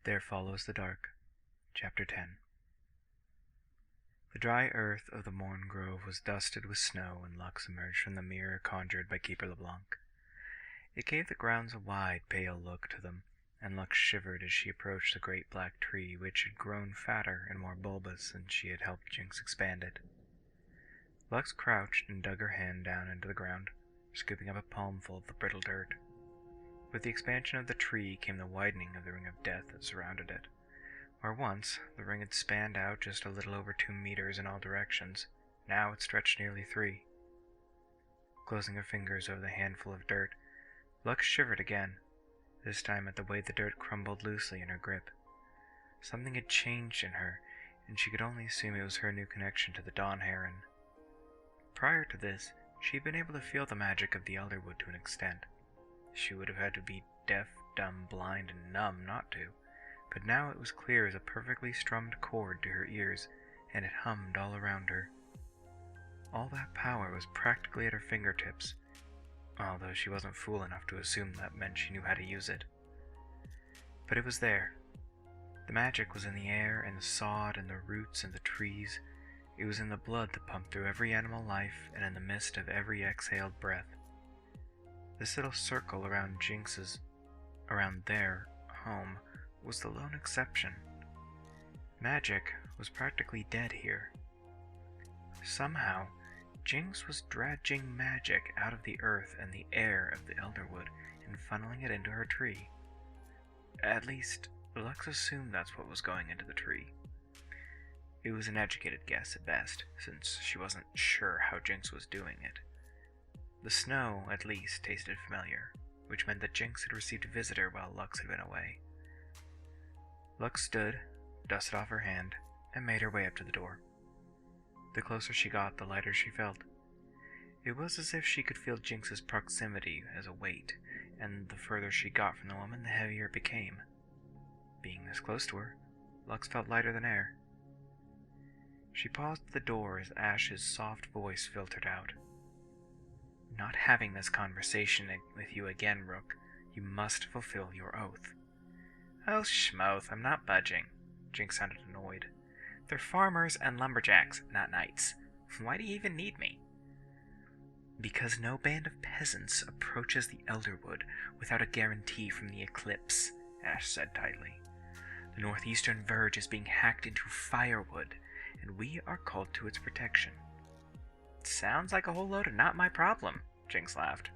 There Follows the Dark, Chapter 10. The dry earth of the Morn Grove was dusted with snow when Lux emerged from the mirror conjured by Keeper LeBlanc. It gave the grounds a wide, pale look to them, and Lux shivered as she approached the great black tree, which had grown fatter and more bulbous since she had helped Jinx expand it. Lux crouched and dug her hand down into the ground, scooping up a palmful of the brittle dirt. With the expansion of the tree came the widening of the ring of death that surrounded it. Where once the ring had spanned out just a little over 2 meters in all directions, now it stretched nearly 3. Closing her fingers over the handful of dirt, Lux shivered again, this time at the way the dirt crumbled loosely in her grip. Something had changed in her, and she could only assume it was her new connection to the Dawn Heron. Prior to this, she had been able to feel the magic of the Elderwood to an extent. She would have had to be deaf, dumb, blind, and numb not to, but now it was clear as a perfectly strummed chord to her ears, and it hummed all around her. All that power was practically at her fingertips, although she wasn't fool enough to assume that meant she knew how to use it. But it was there. The magic was in the air and the sod and the roots and the trees. It was in the blood that pumped through every animal life and in the mist of every exhaled breath. This little circle around their home, was the lone exception. Magic was practically dead here. Somehow, Jinx was dredging magic out of the earth and the air of the Elderwood and funneling it into her tree. At least, Lux assumed that's what was going into the tree. It was an educated guess at best, since she wasn't sure how Jinx was doing it. The snow, at least, tasted familiar, which meant that Jinx had received a visitor while Lux had been away. Lux stood, dusted off her hand, and made her way up to the door. The closer she got, the lighter she felt. It was as if she could feel Jinx's proximity as a weight, and the further she got from the woman, the heavier it became. Being this close to her, Lux felt lighter than air. She paused at the door as Ash's soft voice filtered out. "Not having this conversation with you again, Rook. You must fulfill your oath." "Oh, schmoth, I'm not budging." Jinx sounded annoyed. "They're farmers and lumberjacks, not knights. Why do you even need me?" "Because no band of peasants approaches the Elderwood without a guarantee from the Eclipse," Ash said tightly. "The northeastern verge is being hacked into firewood, and we are called to its protection." "Sounds like a whole load of not my problem," Jinx laughed.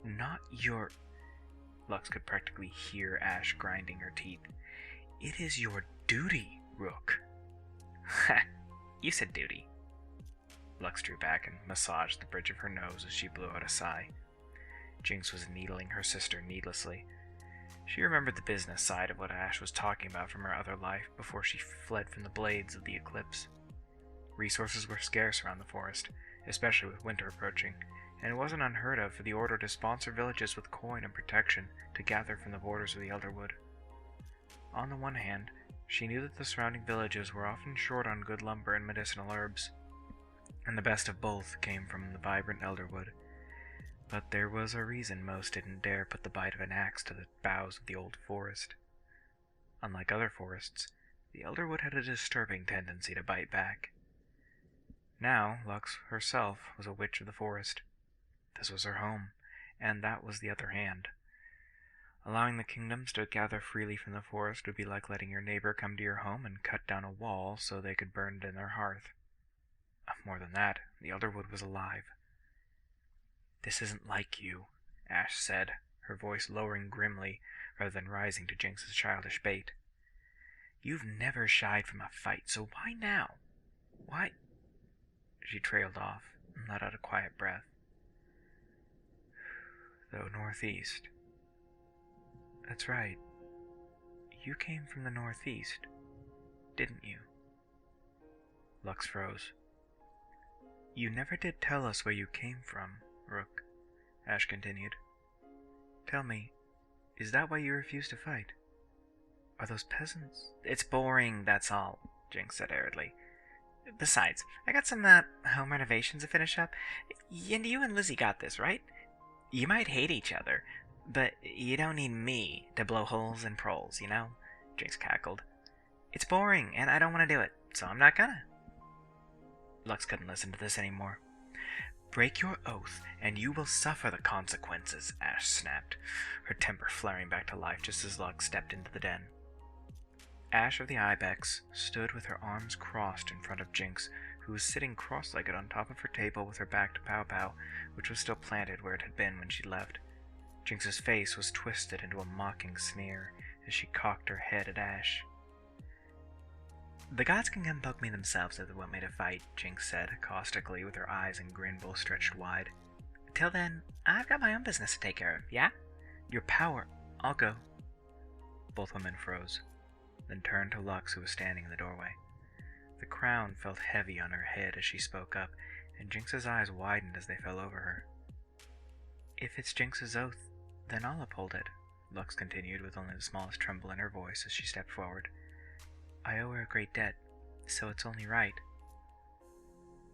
"Not your..." Lux could practically hear Ash grinding her teeth. "It is your duty, Rook." "Ha! You said duty." Lux drew back and massaged the bridge of her nose as she blew out a sigh. Jinx was needling her sister needlessly. She remembered the business side of what Ash was talking about from her other life before she fled from the blades of the Eclipse. Resources were scarce around the forest, especially with winter approaching, and it wasn't unheard of for the Order to sponsor villages with coin and protection to gather from the borders of the Elderwood. On the one hand, she knew that the surrounding villages were often short on good lumber and medicinal herbs, and the best of both came from the vibrant Elderwood. But there was a reason most didn't dare put the bite of an axe to the boughs of the old forest. Unlike other forests, the Elderwood had a disturbing tendency to bite back. Now, Lux herself was a witch of the forest. This was her home, and that was the other hand. Allowing the kingdoms to gather freely from the forest would be like letting your neighbor come to your home and cut down a wall so they could burn it in their hearth. More than that, the Elderwood was alive. "This isn't like you," Ash said, her voice lowering grimly rather than rising to Jinx's childish bait. "You've never shied from a fight, so why now? Why—" She trailed off and let out a quiet breath. "Though northeast." "That's right. You came from the northeast, didn't you?" Lux froze. "You never did tell us where you came from, Rook," Ash continued. "Tell me, is that why you refused to fight? Are those peasants—" "It's boring, that's all," Jinx said aridly. "Besides, I got some home renovations to finish up, and you and Lizzie got this, right? You might hate each other, But you don't need me to blow holes in proles, you know? Jinx cackled. It's boring, and I don't want to do it, so I'm not gonna. Lux couldn't listen to this anymore. Break your oath, and you will suffer the consequences, Ash snapped, her temper flaring back to life just as Lux stepped into the den. Ash of the Ibex stood with her arms crossed in front of Jinx, who was sitting cross-legged on top of her table with her back to Pow Pow, which was still planted where it had been when she left. Jinx's face was twisted into a mocking sneer as she cocked her head at Ash. The gods can come poke me themselves if they want me to fight, Jinx said, caustically, with her eyes and grin both stretched wide. Till then, I've got my own business to take care of, yeah? Your power. I'll go. Both women froze, then turned to Lux, who was standing in the doorway. The crown felt heavy on her head as she spoke up, and Jinx's eyes widened as they fell over her. If it's Jinx's oath, then I'll uphold it, Lux continued with only the smallest tremble in her voice as she stepped forward. I owe her a great debt, so it's only right.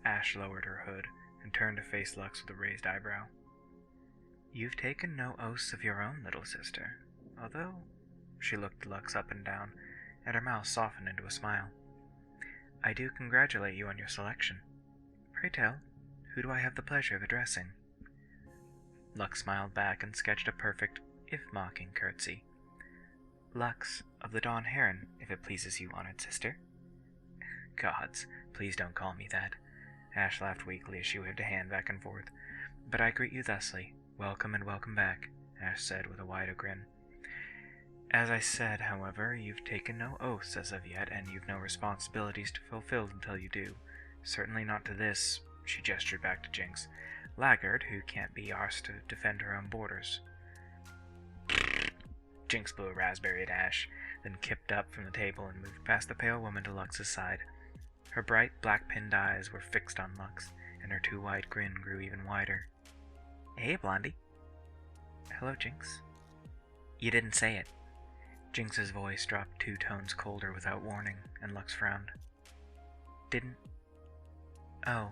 Ash lowered her hood and turned to face Lux with a raised eyebrow. You've taken no oaths of your own, little sister, although... She looked Lux up and down, and her mouth softened into a smile. I do congratulate you on your selection. Pray tell, who do I have the pleasure of addressing? Lux smiled back and sketched a perfect, if mocking, curtsy. Lux, of the Dawn Heron, if it pleases you, honored sister. Gods, please don't call me that. Ash laughed weakly as she waved a hand back and forth. But I greet you thusly. Welcome and welcome back, Ash said with a wider grin. As I said, however, you've taken no oaths as of yet, and you've no responsibilities to fulfill until you do. Certainly not to this, she gestured back to Jinx, laggard who can't be arsed to defend her own borders. Jinx blew a raspberry at Ash, then kipped up from the table and moved past the pale woman to Lux's side. Her bright, black-pinned eyes were fixed on Lux, and her too-wide grin grew even wider. Hey, Blondie. Hello, Jinx. You didn't say it. Jinx's voice dropped 2 tones colder without warning, and Lux frowned. Didn't... Oh.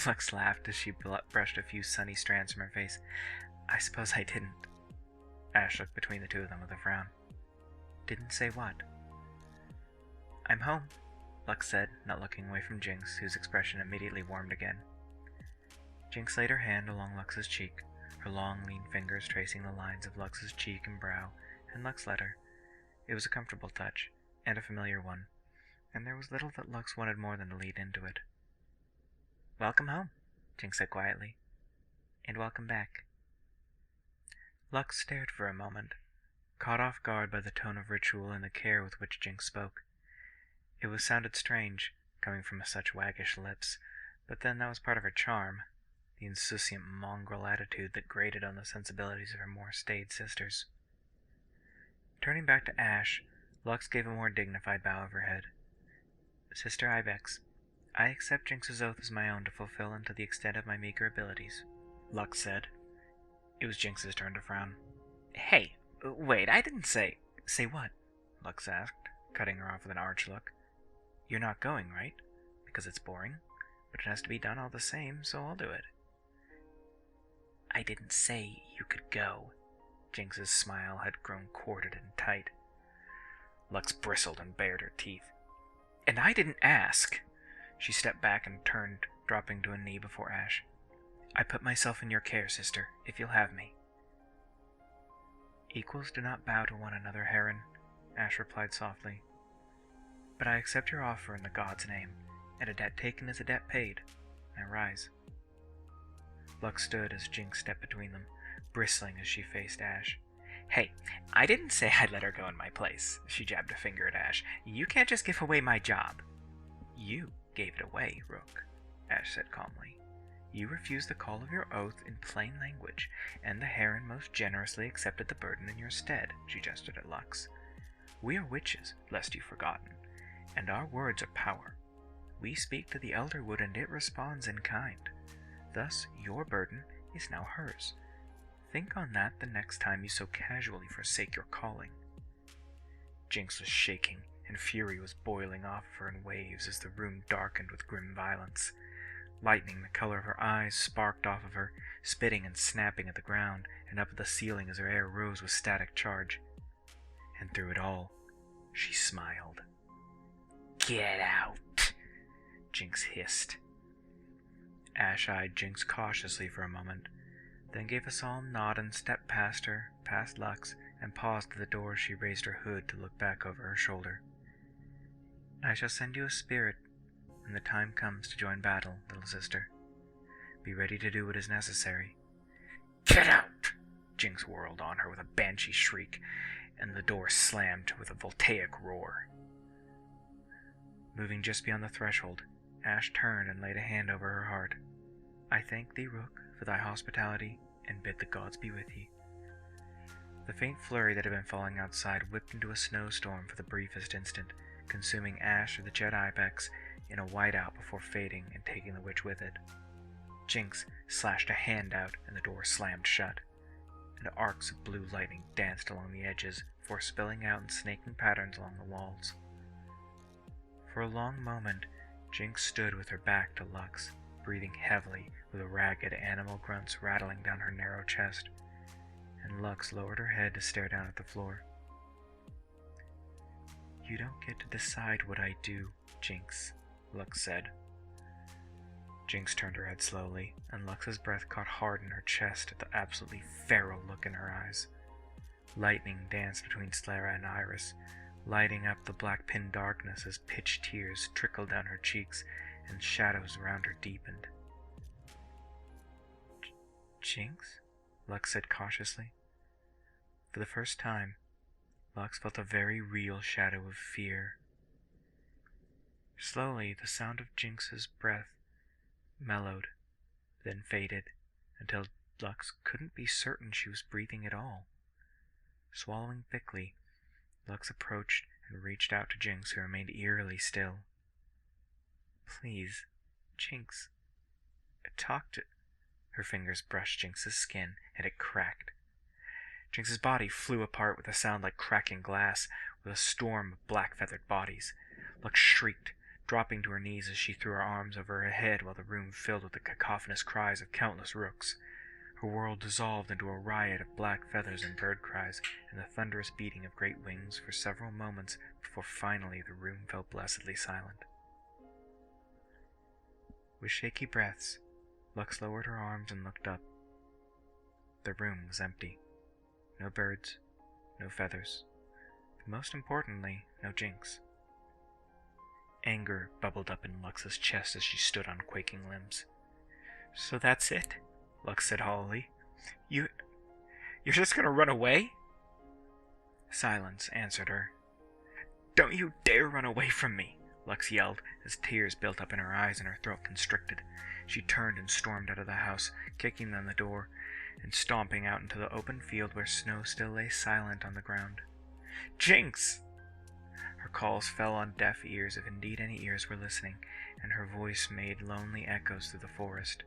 Lux laughed as she brushed a few sunny strands from her face. I suppose I didn't. Ash looked between the two of them with a frown. Didn't say what? I'm home, Lux said, not looking away from Jinx, whose expression immediately warmed again. Jinx laid her hand along Lux's cheek, her long, lean fingers tracing the lines of Lux's cheek and brow, and Lux let her. It was a comfortable touch, and a familiar one, and there was little that Lux wanted more than to lead into it. Welcome home, Jinx said quietly. And welcome back. Lux stared for a moment, caught off guard by the tone of ritual and the care with which Jinx spoke. It sounded strange, coming from such waggish lips, but then that was part of her charm, the insouciant mongrel attitude that grated on the sensibilities of her more staid sisters. Turning back to Ash, Lux gave a more dignified bow of her head. Sister Ibex, I accept Jinx's oath as my own to fulfill and to the extent of my meager abilities, Lux said. It was Jinx's turn to frown. Hey, wait, I didn't say... Say what? Lux asked, cutting her off with an arch look. You're not going, right? Because it's boring? But it has to be done all the same, so I'll do it. I didn't say you could go. Jinx's smile had grown corded and tight. Lux bristled and bared her teeth. And I didn't ask. She stepped back and turned, dropping to a knee before Ash. I put myself in your care, sister, if you'll have me. Equals do not bow to one another, Heron, Ash replied softly. But I accept your offer in the god's name, and a debt taken is a debt paid. Now rise. Lux stood as Jinx stepped between them, bristling as she faced Ash. Hey, I didn't say I'd let her go in my place, she jabbed a finger at Ash. You can't just give away my job. You gave it away, Rook, Ash said calmly. You refused the call of your oath in plain language, and the Heron most generously accepted the burden in your stead, she gestured at Lux. We are witches, lest you've forgotten, and our words are power. We speak to the Elderwood and it responds in kind. Thus, your burden is now hers. Think on that the next time you so casually forsake your calling. Jinx was shaking, and fury was boiling off of her in waves as the room darkened with grim violence. Lightning the color of her eyes sparked off of her, spitting and snapping at the ground and up at the ceiling as her air rose with static charge. And through it all, she smiled. "Get out!" Jinx hissed. Ash eyed Jinx cautiously for a moment, then gave a solemn nod and stepped past her, past Lux, and paused at the door as she raised her hood to look back over her shoulder. "I shall send you a spirit when the time comes to join battle, little sister. Be ready to do what is necessary." "Get out!" Jinx whirled on her with a banshee shriek, and the door slammed with a voltaic roar. Moving just beyond the threshold, Ash turned and laid a hand over her heart. "I thank thee, Rook, for thy hospitality, and bid the gods be with ye." The faint flurry that had been falling outside whipped into a snowstorm for the briefest instant, consuming Ash or the Jet Ibex in a whiteout before fading and taking the witch with it. Jinx slashed a hand out and the door slammed shut, and arcs of blue lightning danced along the edges before spilling out in snaking patterns along the walls. For a long moment, Jinx stood with her back to Lux, breathing heavily with ragged animal grunts rattling down her narrow chest, and Lux lowered her head to stare down at the floor. "You don't get to decide what I do, Jinx," Lux said. Jinx turned her head slowly, and Lux's breath caught hard in her chest at the absolutely feral look in her eyes. Lightning danced between Slara and Iris, lighting up the black-pinned darkness as pitched tears trickled down her cheeks and shadows around her deepened. "Jinx?" Lux said cautiously. For the first time, Lux felt a very real shadow of fear. Slowly, the sound of Jinx's breath mellowed, then faded, until Lux couldn't be certain she was breathing at all. Swallowing thickly, Lux approached and reached out to Jinx, who remained eerily still. "Please, Jinx, talk to..." Her fingers brushed Jinx's skin, and it cracked. Jinx's body flew apart with a sound like cracking glass, with a storm of black-feathered bodies. Lux shrieked, dropping to her knees as she threw her arms over her head while the room filled with the cacophonous cries of countless rooks. Her world dissolved into a riot of black feathers and bird cries, and the thunderous beating of great wings for several moments before finally the room fell blessedly silent. With shaky breaths, Lux lowered her arms and looked up. The room was empty. No birds, no feathers, but most importantly, no Jinx. Anger bubbled up in Lux's chest as she stood on quaking limbs. "So that's it?" Lux said hollowly. You're just gonna run away?" Silence answered her. "Don't you dare run away from me!" Lux yelled, as tears built up in her eyes and her throat constricted. She turned and stormed out of the house, kicking down the door, and stomping out into the open field where snow still lay silent on the ground. "Jinx!" Her calls fell on deaf ears, if indeed any ears were listening, and her voice made lonely echoes through the forest.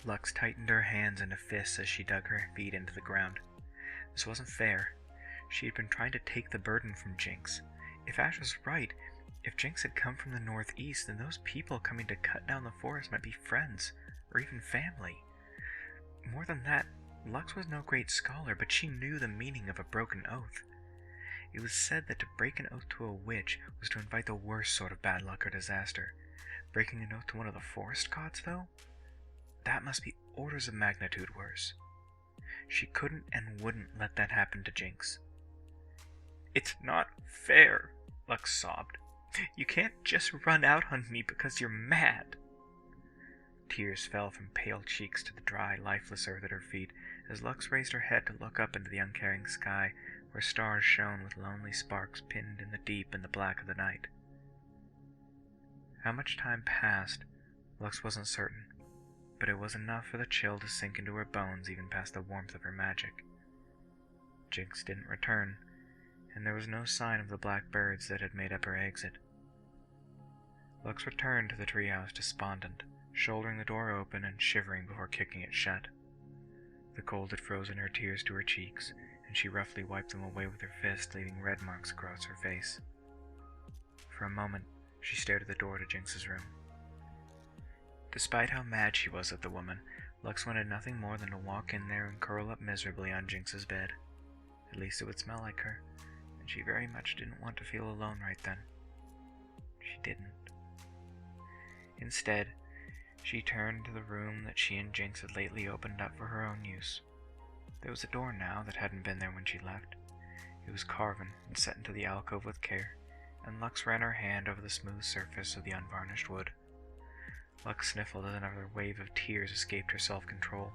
Lux tightened her hands into fists as she dug her feet into the ground. This wasn't fair. She had been trying to take the burden from Jinx. If Ash was right, if Jinx had come from the northeast, then those people coming to cut down the forest might be friends, or even family. More than that, Lux was no great scholar, but she knew the meaning of a broken oath. It was said that to break an oath to a witch was to invite the worst sort of bad luck or disaster. Breaking an oath to one of the forest gods, though? That must be orders of magnitude worse. She couldn't and wouldn't let that happen to Jinx. "It's not fair," Lux sobbed. "You can't just run out on me because you're mad." Tears fell from pale cheeks to the dry, lifeless earth at her feet as Lux raised her head to look up into the uncaring sky where stars shone with lonely sparks pinned in the deep and the black of the night. How much time passed, Lux wasn't certain, but it was enough for the chill to sink into her bones even past the warmth of her magic. Jinx didn't return, and there was no sign of the black birds that had made up her exit. Lux returned to the treehouse despondent, shouldering the door open and shivering before kicking it shut. The cold had frozen her tears to her cheeks, and she roughly wiped them away with her fist, leaving red marks across her face. For a moment, she stared at the door to Jinx's room. Despite how mad she was at the woman, Lux wanted nothing more than to walk in there and curl up miserably on Jinx's bed. At least it would smell like her, and she very much didn't want to feel alone right then. She didn't. Instead, she turned to the room that she and Jinx had lately opened up for her own use. There was a door now that hadn't been there when she left. It was carven and set into the alcove with care, and Lux ran her hand over the smooth surface of the unvarnished wood. Lux sniffled as another wave of tears escaped her self-control.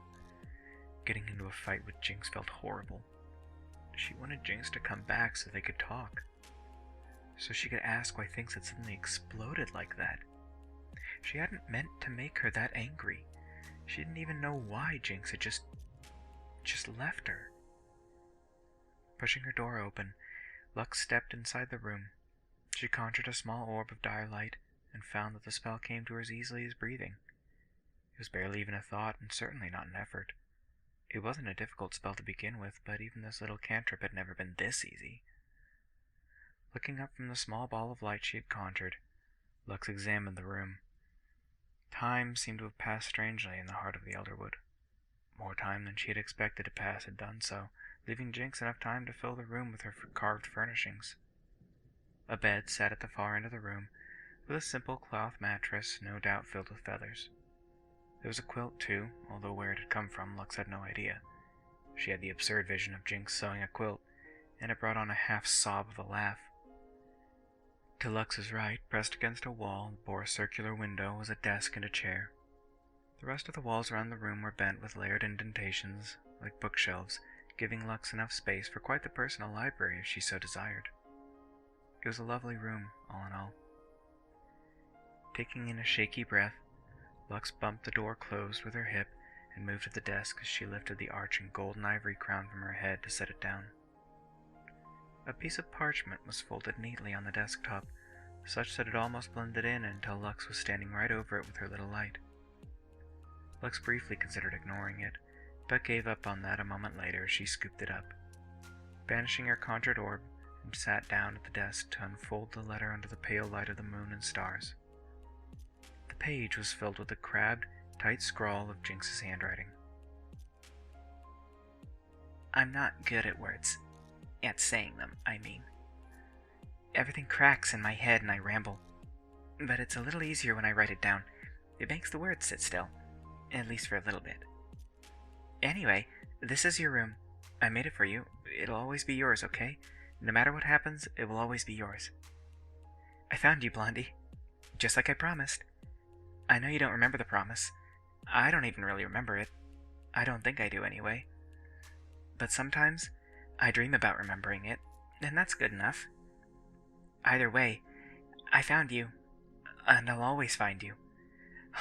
Getting into a fight with Jinx felt horrible. She wanted Jinx to come back so they could talk, so she could ask why things had suddenly exploded like that. She hadn't meant to make her that angry. She didn't even know why Jinx had just left her. Pushing her door open, Lux stepped inside the room. She conjured a small orb of dire light and found that the spell came to her as easily as breathing. It was barely even a thought, and certainly not an effort. It wasn't a difficult spell to begin with, but even this little cantrip had never been this easy. Looking up from the small ball of light she had conjured, Lux examined the room. Time seemed to have passed strangely in the heart of the Elderwood. More time than she had expected to pass had done so, leaving Jinx enough time to fill the room with her carved furnishings. A bed sat at the far end of the room, with a simple cloth mattress, no doubt filled with feathers. There was a quilt, too, although where it had come from, Lux had no idea. She had the absurd vision of Jinx sewing a quilt, and it brought on a half-sob of a laugh. To Lux's right, pressed against a wall that bore a circular window, was a desk and a chair. The rest of the walls around the room were bent with layered indentations, like bookshelves, giving Lux enough space for quite the personal library if she so desired. It was a lovely room, all in all. Taking in a shaky breath, Lux bumped the door closed with her hip and moved to the desk as she lifted the arching golden ivory crown from her head to set it down. A piece of parchment was folded neatly on the desktop, such that it almost blended in until Lux was standing right over it with her little light. Lux briefly considered ignoring it, but gave up on that a moment later as she scooped it up. Banishing her conjured orb, and sat down at the desk to unfold the letter under the pale light of the moon and stars. The page was filled with a crabbed, tight scrawl of Jinx's handwriting. I'm not good at words. At saying them, I mean. Everything cracks in my head and I ramble. But it's a little easier when I write it down. It makes the words sit still. At least for a little bit. Anyway, this is your room. I made it for you. It'll always be yours, okay? No matter what happens, it will always be yours. I found you, Blondie. Just like I promised. I know you don't remember the promise. I don't even really remember it. I don't think I do, anyway. But sometimes, I dream about remembering it, and that's good enough. Either way, I found you, and I'll always find you.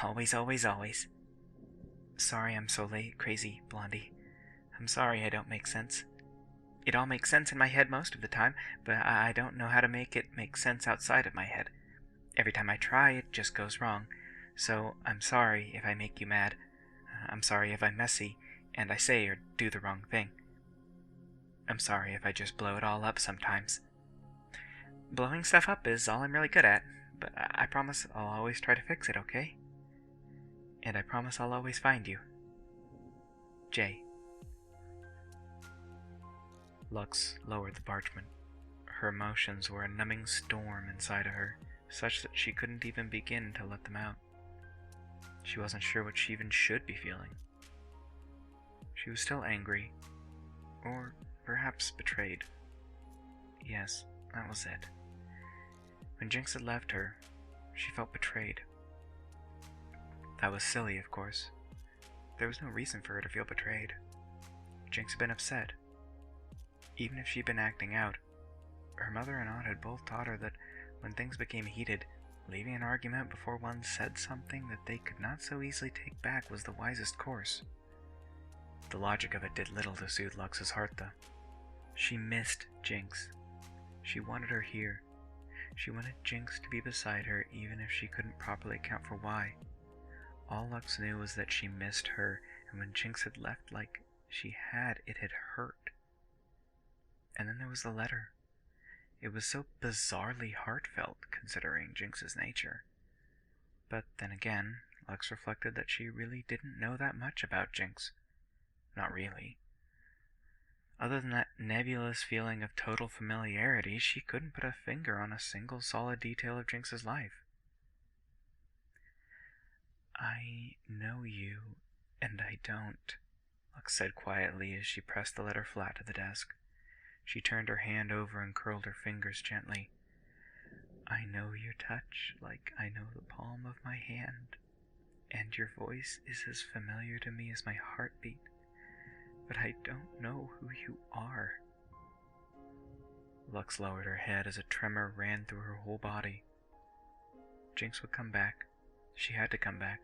Always, always, always. Sorry I'm so late, crazy Blondie. I'm sorry I don't make sense. It all makes sense in my head most of the time, but I don't know how to make it make sense outside of my head. Every time I try, it just goes wrong. So I'm sorry if I make you mad. I'm sorry if I'm messy, and I say or do the wrong thing. I'm sorry if I just blow it all up sometimes. Blowing stuff up is all I'm really good at, but I promise I'll always try to fix it, okay? And I promise I'll always find you. Jay. Lux lowered the parchment. Her emotions were a numbing storm inside of her, such that she couldn't even begin to let them out. She wasn't sure what she even should be feeling. She was still angry, or perhaps betrayed. Yes, that was it. When Jinx had left her, she felt betrayed. That was silly, of course. There was no reason for her to feel betrayed. Jinx had been upset. Even if she'd been acting out, her mother and aunt had both taught her that when things became heated, leaving an argument before one said something that they could not so easily take back was the wisest course. The logic of it did little to soothe Lux's heart, though. She missed Jinx. She wanted her here. She wanted Jinx to be beside her even if she couldn't properly account for why. All Lux knew was that she missed her, and when Jinx had left like she had, it had hurt. And then there was the letter. It was so bizarrely heartfelt, considering Jinx's nature. But then again, Lux reflected that she really didn't know that much about Jinx. Not really. Other than that nebulous feeling of total familiarity, she couldn't put a finger on a single solid detail of Jinx's life. I know you, and I don't, Lux said quietly as she pressed the letter flat to the desk. She turned her hand over and curled her fingers gently. I know your touch like I know the palm of my hand, and your voice is as familiar to me as my heartbeat, but I don't know who you are. Lux lowered her head as a tremor ran through her whole body. Jinx would come back. She had to come back.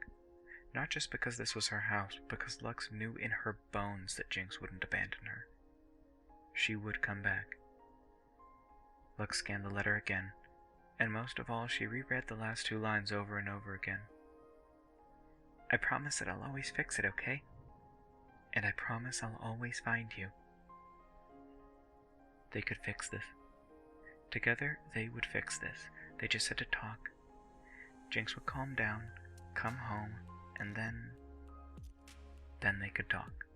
Not just because this was her house, but because Lux knew in her bones that Jinx wouldn't abandon her. She would come back. Lux scanned the letter again, and most of all, she reread the last 2 lines over and over again. I promise that I'll always fix it, okay? And I promise I'll always find you. They could fix this. Together, they would fix this. They just had to talk. Jinx would calm down, come home, and then they could talk.